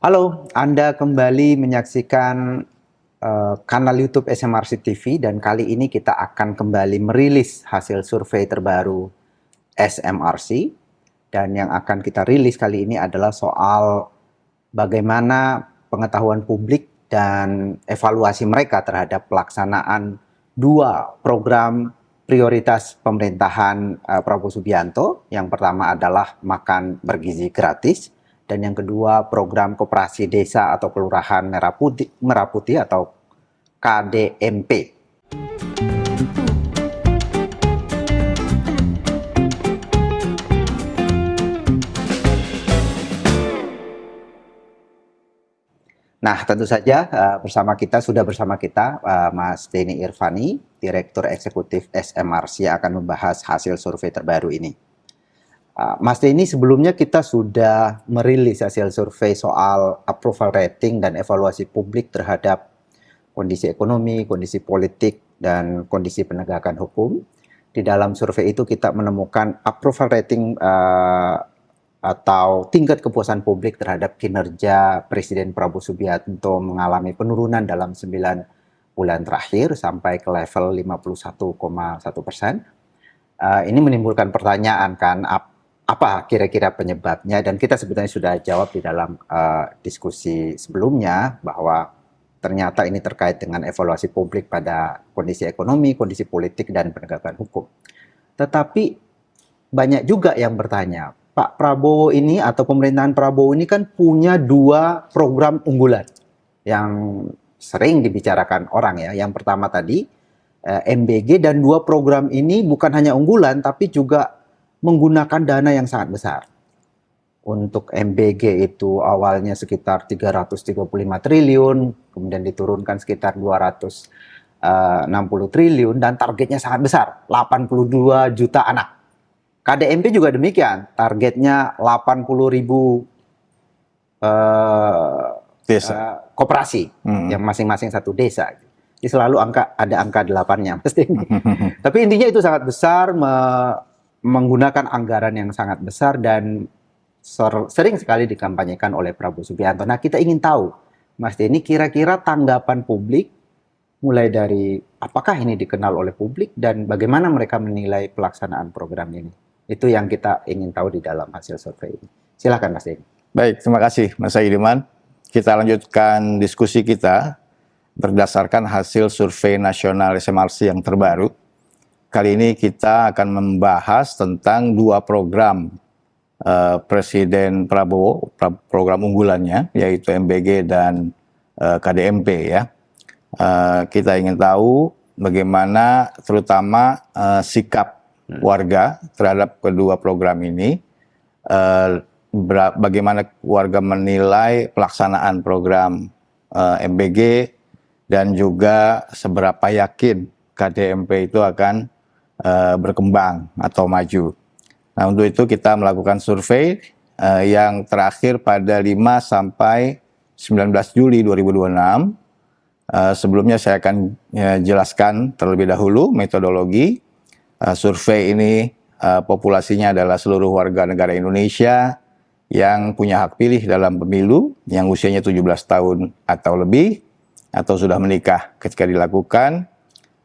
Halo, Anda kembali menyaksikan kanal YouTube SMRC TV dan kali ini kita akan kembali merilis hasil survei terbaru SMRC dan yang akan kita rilis kali ini adalah soal bagaimana pengetahuan publik dan evaluasi mereka terhadap pelaksanaan dua program prioritas pemerintahan Prabowo Subianto. Yang pertama adalah makan bergizi gratis dan yang kedua program koperasi desa atau kelurahan Merah Putih atau KDMP. Nah, tentu saja sudah bersama kita Mas Denny Irvani, Direktur Eksekutif SMRC yang akan membahas hasil survei terbaru ini. Mas Denny, sebelumnya kita sudah merilis hasil survei soal approval rating dan evaluasi publik terhadap kondisi ekonomi, kondisi politik, dan kondisi penegakan hukum. Di dalam survei itu kita menemukan approval rating atau tingkat kepuasan publik terhadap kinerja Presiden Prabowo Subianto mengalami penurunan dalam 9 bulan terakhir sampai ke level 51,1%. Ini menimbulkan pertanyaan kan, apa kira-kira penyebabnya, dan kita sebetulnya sudah jawab di dalam diskusi sebelumnya bahwa ternyata ini terkait dengan evaluasi publik pada kondisi ekonomi, kondisi politik, dan penegakan hukum. Tetapi banyak juga yang bertanya, Pak Prabowo ini atau pemerintahan Prabowo ini kan punya dua program unggulan yang sering dibicarakan orang ya. Yang pertama tadi MBG, dan dua program ini bukan hanya unggulan tapi juga menggunakan dana yang sangat besar. Untuk MBG itu awalnya sekitar 335 triliun, kemudian diturunkan sekitar 260 triliun, dan targetnya sangat besar, 82 juta anak. KDMP juga demikian, targetnya 80.000 koperasi yang masing-masing satu desa. Jadi selalu ada angka 8-nya pasti. Tapi intinya itu sangat besar, menggunakan anggaran yang sangat besar dan sering sekali dikampanyekan oleh Prabowo Subianto. Nah, kita ingin tahu, Mas Denny, kira-kira tanggapan publik mulai dari apakah ini dikenal oleh publik dan bagaimana mereka menilai pelaksanaan program ini. Itu yang kita ingin tahu di dalam hasil survei ini. Silakan Mas Denny. Baik, terima kasih Mas Aidiman. Kita lanjutkan diskusi kita berdasarkan hasil survei nasional SMRC yang terbaru. Kali ini kita akan membahas tentang dua program Presiden Prabowo, program unggulannya, yaitu MBG dan KDMP ya. Kita ingin tahu bagaimana terutama sikap warga terhadap kedua program ini, bagaimana warga menilai pelaksanaan program MBG, dan juga seberapa yakin KDMP itu akan berkembang atau maju. Nah, untuk itu kita melakukan survei yang terakhir pada 5 sampai 19 Juli 2026. Sebelumnya saya akan jelaskan terlebih dahulu metodologi. Survei ini populasinya adalah seluruh warga negara Indonesia yang punya hak pilih dalam pemilu, yang usianya 17 tahun atau lebih, atau sudah menikah ketika dilakukan.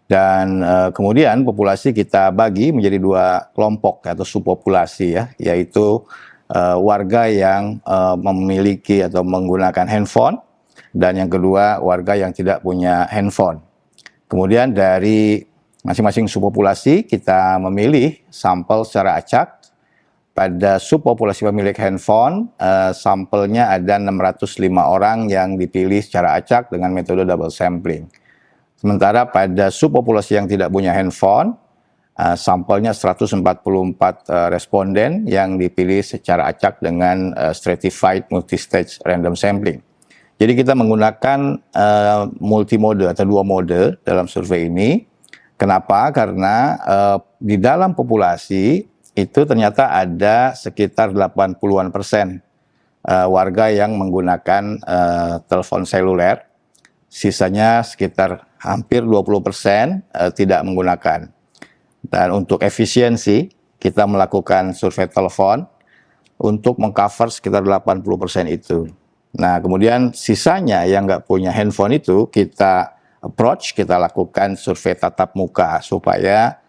Dan kemudian populasi kita bagi menjadi dua kelompok atau subpopulasi ya, yaitu warga yang memiliki atau menggunakan handphone, dan yang kedua warga yang tidak punya handphone. Kemudian dari masing-masing subpopulasi kita memilih sampel secara acak. Pada subpopulasi pemilik handphone, sampelnya ada 605 orang yang dipilih secara acak dengan metode double sampling. Sementara pada subpopulasi yang tidak punya handphone, sampelnya 144 responden yang dipilih secara acak dengan stratified multistage random sampling. Jadi kita menggunakan multimode atau dua mode dalam survei ini. Kenapa? Karena di dalam populasi itu ternyata ada sekitar 80-an% warga yang menggunakan telepon seluler. Sisanya sekitar hampir 20% tidak menggunakan. Dan untuk efisiensi, kita melakukan survei telepon untuk mengcover sekitar 80% itu. Nah, kemudian sisanya yang nggak punya handphone itu kita approach, kita lakukan survei tatap muka supaya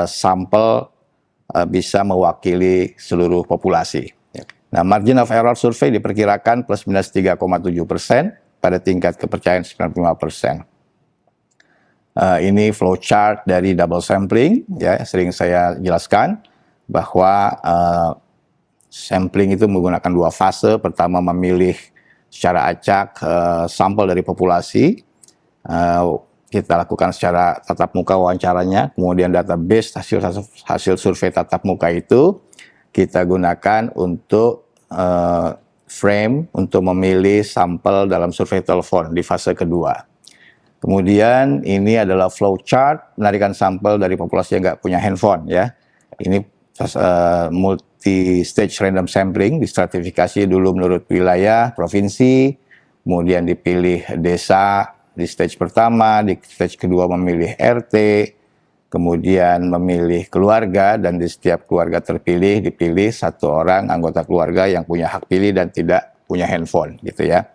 sampel bisa mewakili seluruh populasi. Nah, margin of error survei diperkirakan plus minus 3,7% pada tingkat kepercayaan 95%. Ini flowchart dari double sampling, ya sering saya jelaskan bahwa sampling itu menggunakan 2 fase. Pertama memilih secara acak sampel dari populasi, kita lakukan secara tatap muka wawancaranya, kemudian database hasil survei tatap muka itu kita gunakan untuk frame untuk memilih sampel dalam survei telepon di fase kedua. Kemudian ini adalah flowchart penarikan sampel dari populasi yang nggak punya handphone, ya. Ini multi stage random sampling, distratifikasi dulu menurut wilayah, provinsi, kemudian dipilih desa di stage pertama, di stage kedua memilih RT, kemudian memilih keluarga, dan di setiap keluarga terpilih dipilih 1 orang anggota keluarga yang punya hak pilih dan tidak punya handphone, gitu ya.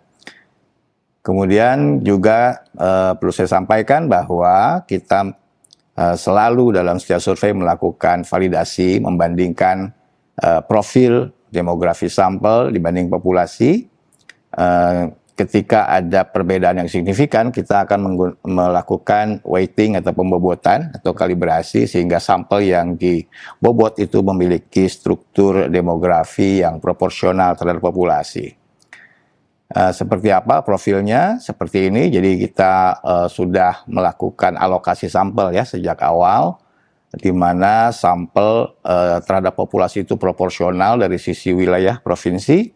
Kemudian juga perlu saya sampaikan bahwa kita selalu dalam setiap survei melakukan validasi, membandingkan profil demografi sampel dibanding populasi. Ketika ada perbedaan yang signifikan, kita akan melakukan weighting atau pembobotan atau kalibrasi sehingga sampel yang dibobot itu memiliki struktur demografi yang proporsional terhadap populasi. Seperti apa profilnya? Seperti ini. Jadi kita sudah melakukan alokasi sampel ya sejak awal, di mana sampel terhadap populasi itu proporsional dari sisi wilayah provinsi,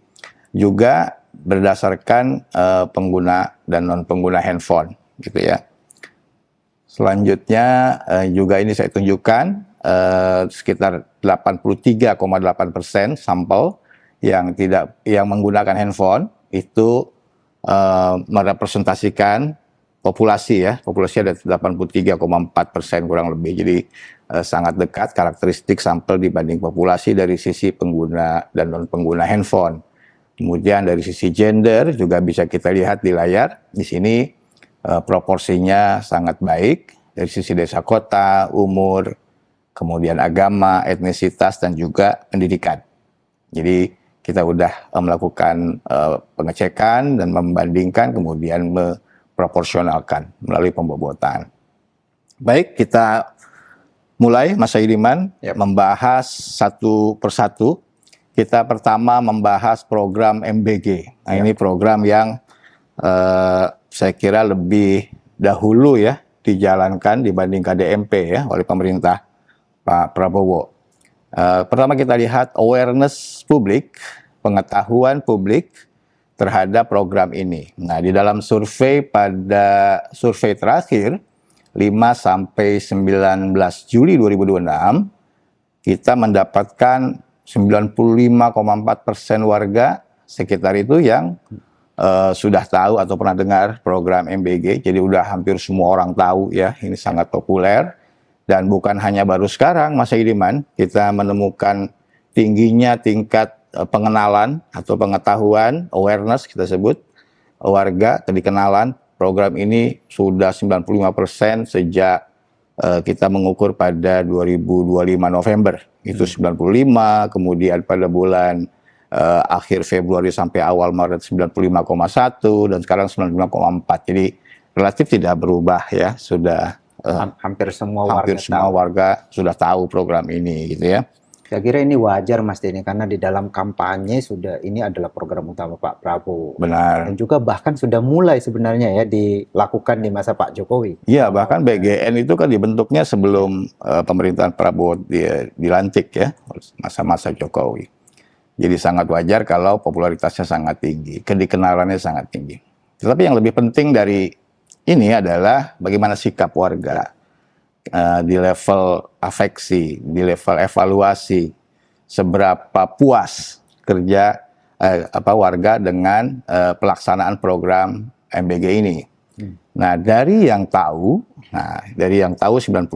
juga berdasarkan pengguna dan non pengguna handphone, gitu ya. Selanjutnya juga ini saya tunjukkan sekitar 83,8% sampel yang menggunakan handphone itu merepresentasikan populasi ya. Populasi ada 83,4% kurang lebih. Jadi sangat dekat karakteristik sampel dibanding populasi dari sisi pengguna dan non pengguna handphone. Kemudian dari sisi gender juga bisa kita lihat di layar. Di sini proporsinya sangat baik dari sisi desa kota, umur, kemudian agama, etnisitas, dan juga pendidikan. Jadi kita sudah melakukan pengecekan dan membandingkan, kemudian memproporsionalkan melalui pembobotan. Baik, kita mulai, Mas Saidiman, membahas satu persatu. Kita pertama membahas program MBG. Nah, ini program yang saya kira lebih dahulu ya dijalankan dibanding KDMP ya oleh pemerintah Pak Prabowo. Pertama kita lihat awareness publik, pengetahuan publik terhadap program ini. Nah, di dalam survei pada survei terakhir 5 sampai 19 Juli 2026 kita mendapatkan 95,4% warga sekitar itu yang sudah tahu atau pernah dengar program MBG. Jadi udah hampir semua orang tahu ya, ini sangat populer. Dan bukan hanya baru sekarang, Mas Saidiman, kita menemukan tingginya tingkat pengenalan atau pengetahuan, awareness kita sebut, warga, kedikenalan. Program ini sudah 95% sejak kita mengukur pada 2025 November. Itu 95, kemudian pada bulan akhir Februari sampai awal Maret 95,1, dan sekarang 95,4. Jadi relatif tidak berubah ya, sudah hampir semua warga sudah tahu program ini, gitu ya. Saya kira ini wajar Mas Denny, karena di dalam kampanye sudah ini adalah program utama Pak Prabowo. Benar. Dan juga bahkan sudah mulai sebenarnya ya dilakukan di masa Pak Jokowi. Iya, bahkan BGN itu kan dibentuknya sebelum pemerintahan Prabowo dilantik ya, masa-masa Jokowi. Jadi sangat wajar kalau popularitasnya sangat tinggi, kedikenalannya sangat tinggi. Tetapi yang lebih penting dari ini adalah bagaimana sikap warga di level afeksi, di level evaluasi, seberapa puas kerja warga dengan pelaksanaan program MBG ini. Nah, dari yang tahu 95,4%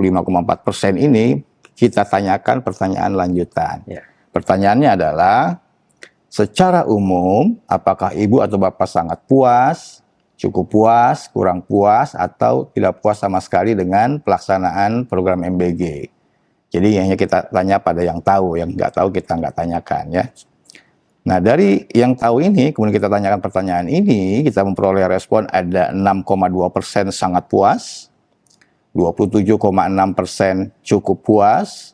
ini kita tanyakan pertanyaan lanjutan. Pertanyaannya adalah secara umum apakah Ibu atau Bapak sangat puas, cukup puas, kurang puas, atau tidak puas sama sekali dengan pelaksanaan program MBG. Jadi hanya kita tanya pada yang tahu, yang nggak tahu kita nggak tanyakan ya. Nah, dari yang tahu ini, kemudian kita tanyakan pertanyaan ini, kita memperoleh respon ada 6,2% sangat puas, 27,6% cukup puas,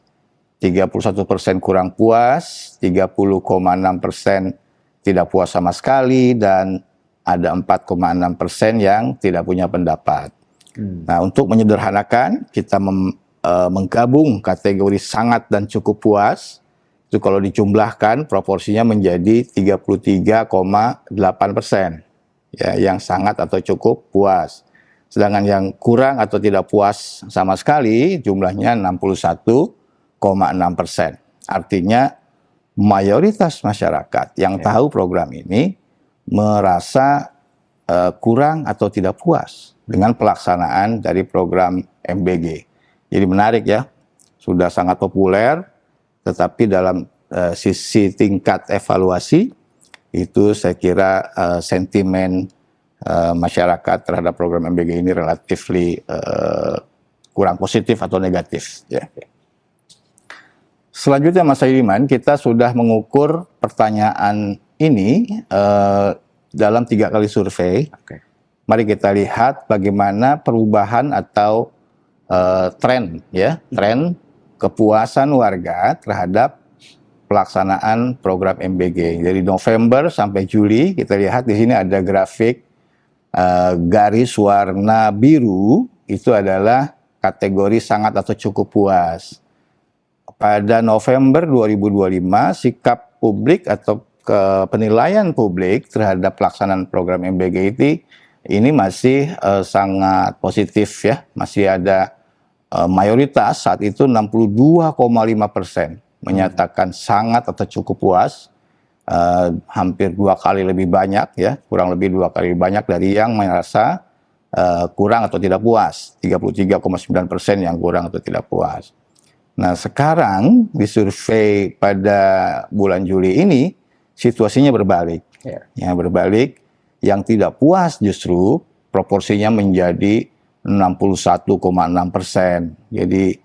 31% kurang puas, 30,6% tidak puas sama sekali, dan ada 4,6% yang tidak punya pendapat. Nah, untuk menyederhanakan, kita menggabung kategori sangat dan cukup puas. Itu kalau dijumlahkan proporsinya menjadi 33,8%. Ya, yang sangat atau cukup puas. Sedangkan yang kurang atau tidak puas sama sekali jumlahnya 61,6%. Artinya mayoritas masyarakat yang tahu program ini merasa kurang atau tidak puas dengan pelaksanaan dari program MBG. Jadi menarik ya, sudah sangat populer, tetapi dalam sisi tingkat evaluasi, itu saya kira sentimen masyarakat terhadap program MBG ini relatif kurang positif atau negatif. Ya. Selanjutnya Mas Saidiman, kita sudah mengukur pertanyaan ini dalam 3 kali survei. Mari kita lihat bagaimana perubahan atau tren kepuasan warga terhadap pelaksanaan program MBG. Dari November sampai Juli, kita lihat di sini ada grafik garis warna biru, itu adalah kategori sangat atau cukup puas. Pada November 2025, sikap publik atau penilaian publik terhadap pelaksanaan program MBG ini masih sangat positif ya, masih ada mayoritas saat itu 62,5% menyatakan sangat atau cukup puas, hampir 2 kali lebih banyak ya, kurang lebih 2 kali lebih banyak dari yang merasa kurang atau tidak puas, 33,9% yang kurang atau tidak puas. Nah, sekarang di survei pada bulan Juli ini situasinya berbalik. Ya, berbalik, yang tidak puas justru proporsinya menjadi 61,6%. Jadi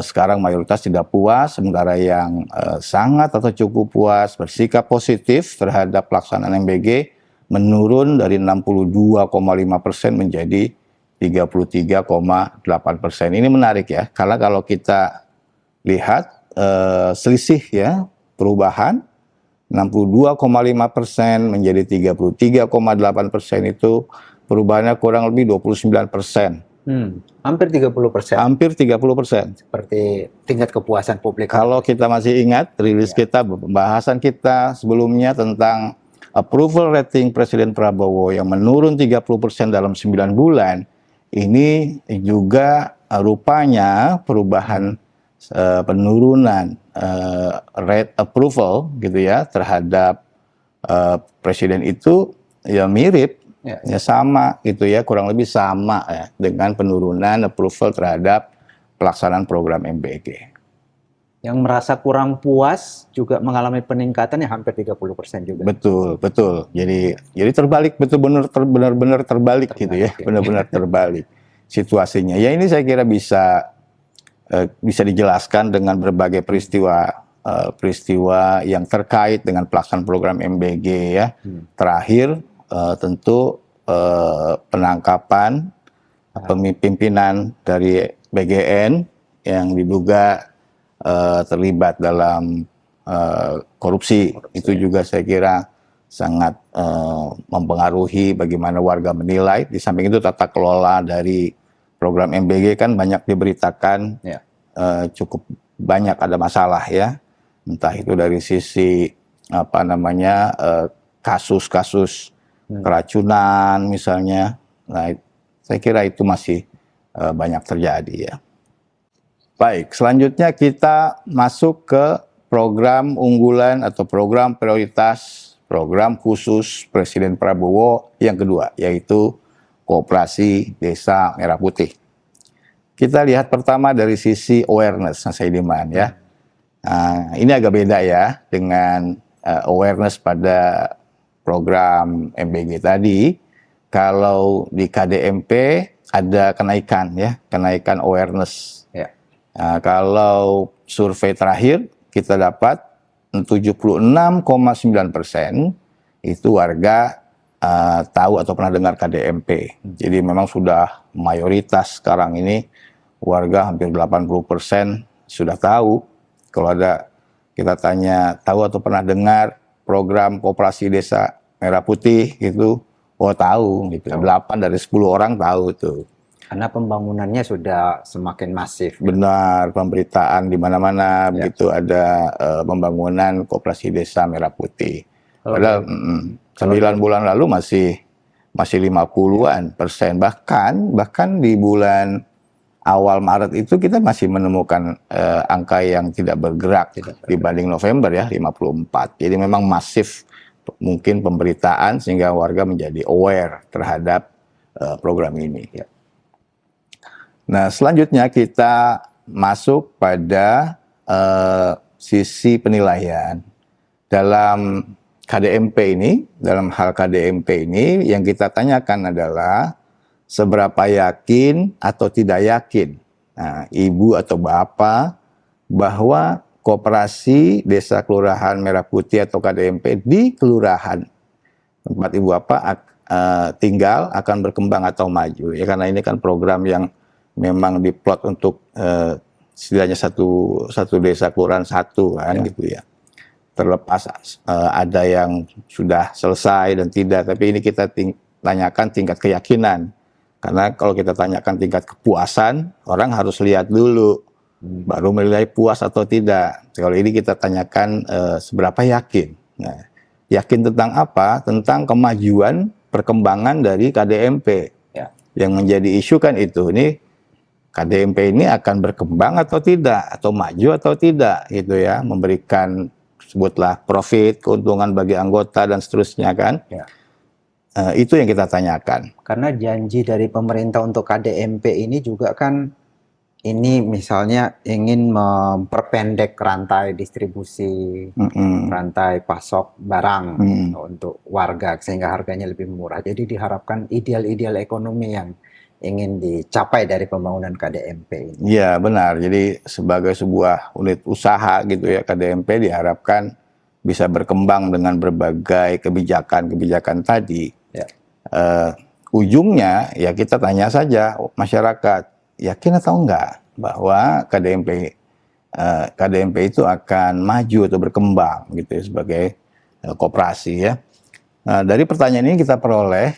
sekarang mayoritas tidak puas, sementara yang sangat atau cukup puas, bersikap positif terhadap pelaksanaan MBG menurun dari 62,5% menjadi 33,8%. Ini menarik ya, karena kalau kita lihat selisih ya, perubahan 62,5% menjadi 33,8% itu perubahannya kurang lebih 29%. Hampir 30%. Hampir 30%. Seperti tingkat kepuasan publik. Kalau kita masih ingat rilis kita, pembahasan kita sebelumnya tentang approval rating Presiden Prabowo yang menurun 30% dalam 9 bulan, ini juga rupanya perubahan penurunan rate approval gitu ya terhadap presiden itu ya mirip. Ya sama gitu ya, kurang lebih sama ya dengan penurunan approval terhadap pelaksanaan program MBG. Yang merasa kurang puas juga mengalami peningkatan yang hampir 30% juga. Betul. Jadi terbalik, benar-benar terbalik gitu ya, benar-benar terbalik situasinya. Ya ini saya kira bisa dijelaskan dengan berbagai peristiwa yang terkait dengan pelaksanaan program MBG ya. Terakhir tentu penangkapan pimpinan dari BGN yang diduga terlibat dalam korupsi. Itu juga saya kira sangat mempengaruhi bagaimana warga menilai. Di samping itu tata kelola dari program MBG kan banyak diberitakan cukup banyak ada masalah ya, entah itu dari sisi kasus-kasus keracunan misalnya. Nah, saya kira itu masih banyak terjadi ya. Baik, selanjutnya kita masuk ke program unggulan atau program prioritas, program khusus Presiden Prabowo yang kedua, yaitu Koperasi Desa Merah Putih. Kita lihat pertama dari sisi awareness, Mas Saidiman ya. Nah, ini agak beda ya dengan awareness pada program MBG tadi, kalau di KDMP ada kenaikan ya, kenaikan awareness. Ya. Kalau survei terakhir kita dapat 76,9% itu warga tahu atau pernah dengar KDMP. Jadi memang sudah mayoritas sekarang ini warga hampir 80% sudah tahu. Kalau ada kita tanya tahu atau pernah dengar program Koperasi Desa Merah Putih gitu, oh tahu gitu. 8 dari 10 orang tahu tuh. Karena pembangunannya sudah semakin masif. Benar, pemberitaan di mana-mana begitu ada pembangunan Koperasi Desa Merah Putih. Padahal 9 bulan lalu masih 50-an%. Bahkan di bulan awal Maret itu kita masih menemukan angka yang tidak bergerak dibanding November ya, 54. Jadi memang masif mungkin pemberitaan sehingga warga menjadi aware terhadap program ini. Ya. Nah, selanjutnya kita masuk pada sisi penilaian. Dalam KDMP ini, dalam hal KDMP ini yang kita tanyakan adalah seberapa yakin atau tidak yakin ibu atau bapak bahwa Koperasi Desa Kelurahan Merah Putih atau KDMP di kelurahan tempat ibu bapak tinggal akan berkembang atau maju. Ya, karena ini kan program yang memang diplot untuk setidaknya satu desa kelurahan satu kan gitu ya. Terlepas ada yang sudah selesai dan tidak, tapi ini kita tanyakan tingkat keyakinan. Karena kalau kita tanyakan tingkat kepuasan, orang harus lihat dulu, baru menilai puas atau tidak. Kalau ini kita tanyakan seberapa yakin. Nah, yakin tentang apa? Tentang kemajuan perkembangan dari KDMP. Ya. Yang menjadi isu kan itu, ini KDMP ini akan berkembang atau tidak, atau maju atau tidak, gitu ya, memberikan sebutlah profit, keuntungan bagi anggota dan seterusnya kan. Ya. Itu yang kita tanyakan. Karena janji dari pemerintah untuk KDMP ini juga kan ini misalnya ingin memperpendek rantai distribusi, rantai pasok barang untuk warga sehingga harganya lebih murah. Jadi diharapkan ideal-ideal ekonomi yang ingin dicapai dari pembangunan KDMP ini. Iya benar, jadi sebagai sebuah unit usaha gitu ya, KDMP diharapkan bisa berkembang dengan berbagai kebijakan tadi. Ya. Ujungnya ya kita tanya saja masyarakat, yakin atau enggak bahwa KDMP itu akan maju atau berkembang gitu ya, sebagai koperasi ya. Dari pertanyaan ini kita peroleh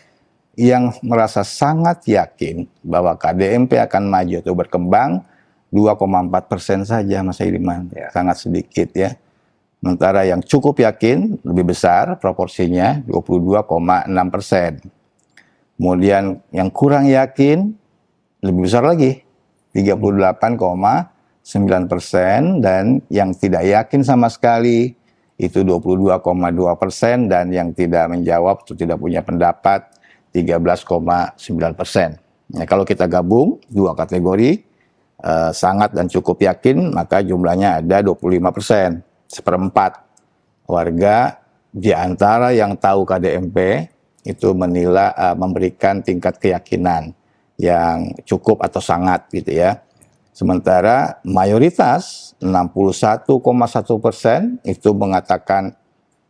yang merasa sangat yakin bahwa KDMP akan maju atau berkembang 2,4% saja, Mas Idiman, ya. Sangat sedikit ya. Sementara yang cukup yakin lebih besar proporsinya 22,6%. Kemudian yang kurang yakin lebih besar lagi 38,9%, dan yang tidak yakin sama sekali itu 22,2%, dan yang tidak menjawab atau tidak punya pendapat 13,9%. Nah, kalau kita gabung dua kategori sangat dan cukup yakin, maka jumlahnya ada 25%, seperempat warga di antara yang tahu KDMP itu menilai memberikan tingkat keyakinan yang cukup atau sangat gitu ya. Sementara mayoritas 61,1% itu mengatakan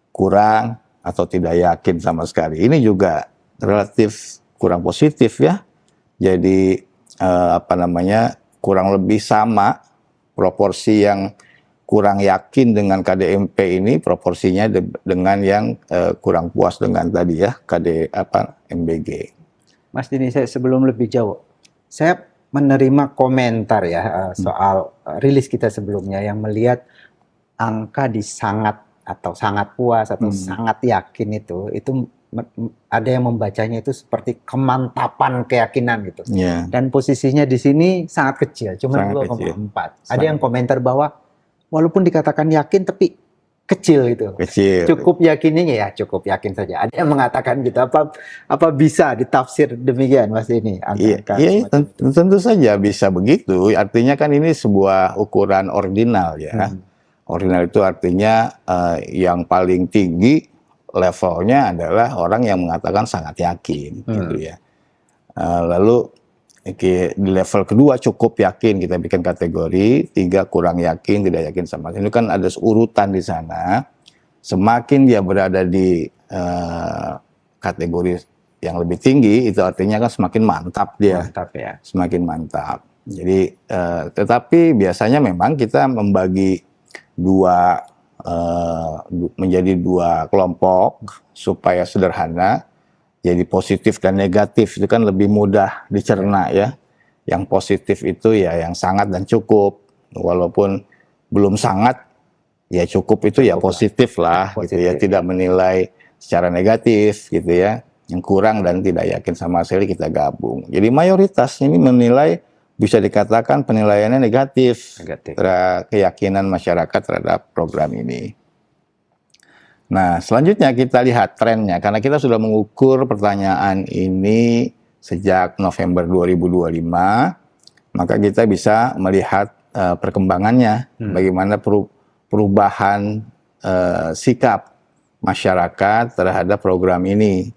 kurang atau tidak yakin sama sekali. Ini juga relatif kurang positif ya. Jadi kurang lebih sama proporsi yang kurang yakin dengan KDMP ini proporsinya dengan yang kurang puas dengan tadi ya MBG. Mas Dini, saya sebelum lebih jauh, saya menerima komentar ya soal rilis kita sebelumnya yang melihat angka di sangat atau sangat puas atau sangat yakin itu ada yang membacanya itu seperti kemantapan keyakinan gitu. Yeah. Dan posisinya di sini sangat kecil, cuma 2,4. Ada yang komentar bahwa walaupun dikatakan yakin tapi kecil gitu. Kecil. Cukup yakinnya ya cukup yakin saja. Ada yang mengatakan gitu. Apa bisa ditafsir demikian Mas ini? Iya, tentu saja bisa begitu. Artinya kan ini sebuah ukuran ordinal ya. Ordinal itu artinya yang paling tinggi levelnya adalah orang yang mengatakan sangat yakin, gitu ya. Lalu di level kedua cukup yakin kita bikin kategori, 3 kurang yakin, tidak yakin sama sekali. Itu kan ada urutan di sana. Semakin dia berada di kategori yang lebih tinggi, itu artinya kan semakin mantap dia. Mantap ya. Semakin mantap. Jadi, tetapi biasanya memang kita membagi menjadi 2 kelompok supaya sederhana. Jadi positif dan negatif itu kan lebih mudah dicerna ya. Yang positif itu ya yang sangat dan cukup. Walaupun belum sangat, ya cukup itu ya positif lah gitu ya. Tidak menilai secara negatif gitu ya. Yang kurang dan tidak yakin sama sekali kita gabung. Jadi mayoritas ini menilai, bisa dikatakan penilaiannya negatif. Terhadap keyakinan masyarakat terhadap program ini. Nah, selanjutnya kita lihat trennya, karena kita sudah mengukur pertanyaan ini sejak November 2025, maka kita bisa melihat perkembangannya, bagaimana perubahan sikap masyarakat terhadap program ini.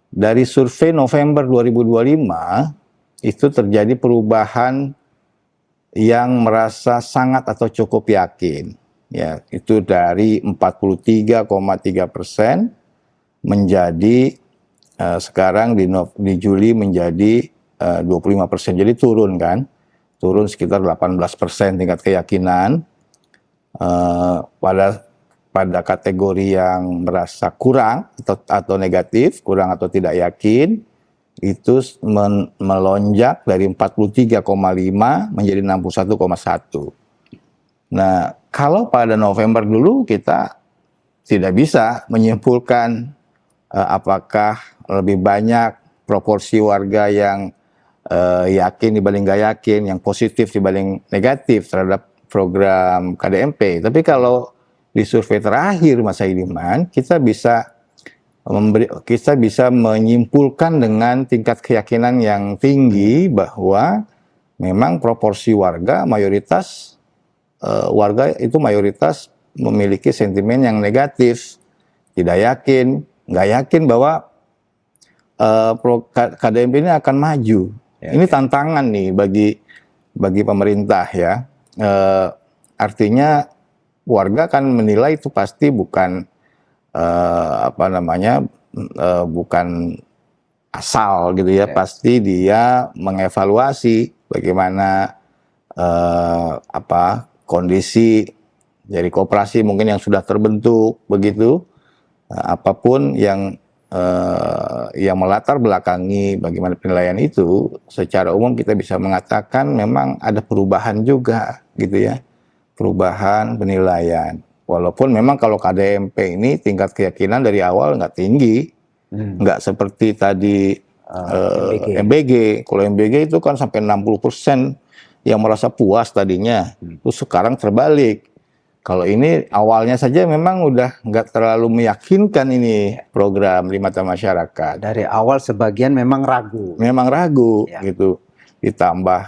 Dari survei November 2025, itu terjadi perubahan yang merasa sangat atau cukup yakin, ya itu dari 43,3% menjadi sekarang di Juli menjadi 25%, jadi turun kan, turun sekitar 18% tingkat keyakinan. Pada kategori yang merasa kurang atau negatif, kurang atau tidak yakin, itu melonjak dari 43,5 menjadi 61,1. Nah, kalau pada November dulu kita tidak bisa menyimpulkan apakah lebih banyak proporsi warga yang yakin dibanding nggak yakin, yang positif dibanding negatif terhadap program KDMP. Tapi kalau di survei terakhir Mas Aidiman, kita bisa menyimpulkan dengan tingkat keyakinan yang tinggi bahwa memang proporsi warga mayoritas memiliki sentimen yang negatif, tidak yakin, nggak yakin bahwa KDMP ini akan maju. Ini tantangan nih bagi pemerintah ya. Artinya warga kan menilai itu pasti bukan bukan asal gitu ya, pasti dia mengevaluasi bagaimana kondisi dari koperasi mungkin yang sudah terbentuk begitu, apapun yang melatar belakangi bagaimana penilaian itu, secara umum kita bisa mengatakan memang ada perubahan juga gitu ya, perubahan penilaian. Walaupun memang kalau KDMP ini tingkat keyakinan dari awal nggak tinggi, nggak seperti tadi MBG. Kalau MBG itu kan sampai 60% yang merasa puas tadinya, terus sekarang terbalik. Kalau ini awalnya saja memang udah nggak terlalu meyakinkan ini program di mata masyarakat. Dari awal sebagian memang ragu. Memang ragu gitu. Ditambah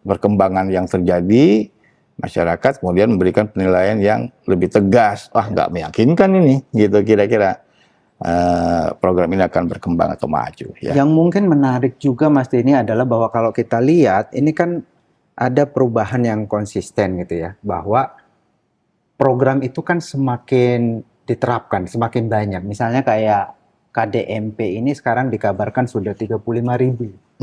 perkembangan yang terjadi, masyarakat kemudian memberikan penilaian yang lebih tegas. Wah, nggak meyakinkan ini, gitu kira-kira program ini akan berkembang atau maju. Ya. Yang mungkin menarik juga Mas Denny adalah bahwa kalau kita lihat, ini kan ada perubahan yang konsisten gitu ya, bahwa program itu kan semakin diterapkan, semakin banyak. Misalnya kayak KDMP ini sekarang dikabarkan sudah 35.000.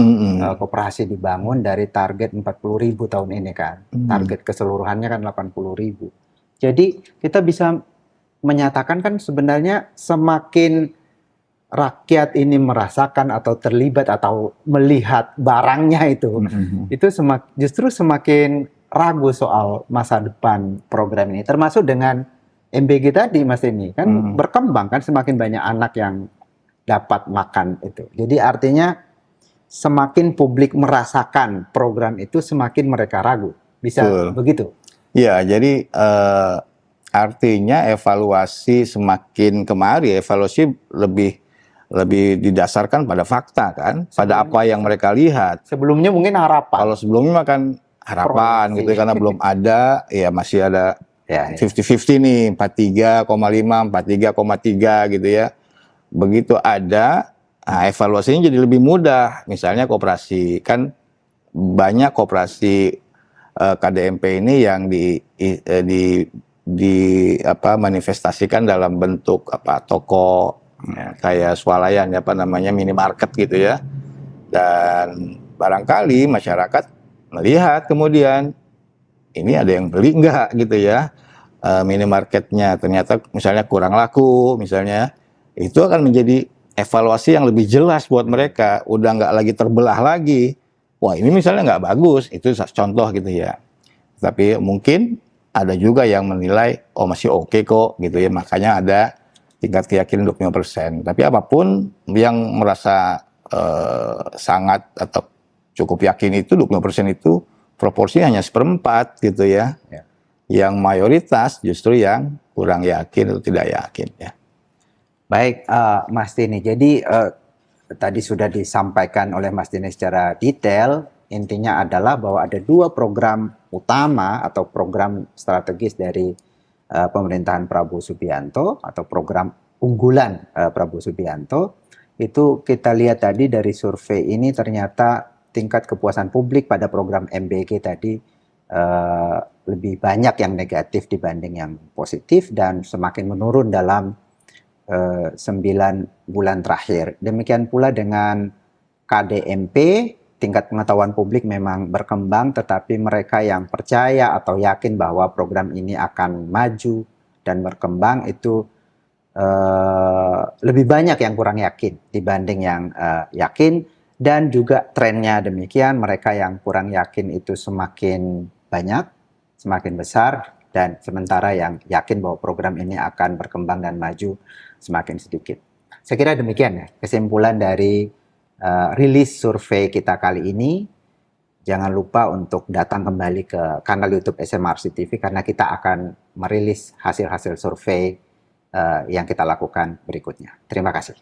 Koperasi dibangun dari target 40.000 tahun ini kan. Target keseluruhannya kan 80.000. Jadi kita bisa menyatakan kan sebenarnya semakin rakyat ini merasakan atau terlibat atau melihat barangnya itu justru semakin ragu soal masa depan program ini. Termasuk dengan MBG tadi Mas ini kan berkembang kan, semakin banyak anak yang dapat makan itu. Jadi artinya semakin publik merasakan program itu, semakin mereka ragu. Bisa begitu? Ya, jadi artinya evaluasi semakin kemari, evaluasi lebih didasarkan pada fakta kan, pada apa yang mereka lihat. Sebelumnya mungkin harapan. Kalau sebelumnya kan harapan Proyeksi. gitu karena belum ada, ya masih ada Ya, 50-50 nih, 43,5, 43,3 gitu ya. Begitu ada, nah, evaluasinya jadi lebih mudah. Misalnya koperasi, kan banyak koperasi KDMP ini yang manifestasikan dalam bentuk toko kayak swalayan minimarket gitu ya. Dan barangkali masyarakat melihat kemudian ini ada yang beli enggak gitu ya, minimarketnya ternyata misalnya kurang laku misalnya, itu akan menjadi evaluasi yang lebih jelas buat mereka, udah nggak lagi terbelah lagi. Wah ini misalnya nggak bagus, itu contoh gitu ya. Tapi mungkin ada juga yang menilai, oh masih oke kok gitu ya, makanya ada tingkat keyakinan 25%. Tapi apapun yang merasa sangat atau cukup yakin itu 25% itu proporsinya hanya 1/4 gitu ya. Yang mayoritas justru yang kurang yakin atau tidak yakin ya. Baik, Mas Dini. Jadi tadi sudah disampaikan oleh Mas Dini secara detail. Intinya adalah bahwa ada 2 program utama atau program strategis dari pemerintahan Prabowo Subianto atau program unggulan Prabowo Subianto. Itu kita lihat tadi dari survei ini ternyata tingkat kepuasan publik pada program MBG tadi lebih banyak yang negatif dibanding yang positif dan semakin menurun dalam 9 bulan terakhir. Demikian pula dengan KDMP, tingkat pengetahuan publik memang berkembang, tetapi mereka yang percaya atau yakin bahwa program ini akan maju dan berkembang itu lebih banyak yang kurang yakin dibanding yang yakin. Dan juga trennya demikian, mereka yang kurang yakin itu semakin banyak, semakin besar, dan sementara yang yakin bahwa program ini akan berkembang dan maju semakin sedikit. Saya kira demikian ya kesimpulan dari rilis survei kita kali ini. Jangan lupa untuk datang kembali ke kanal YouTube SMRC TV karena kita akan merilis hasil-hasil survei yang kita lakukan berikutnya. Terima kasih.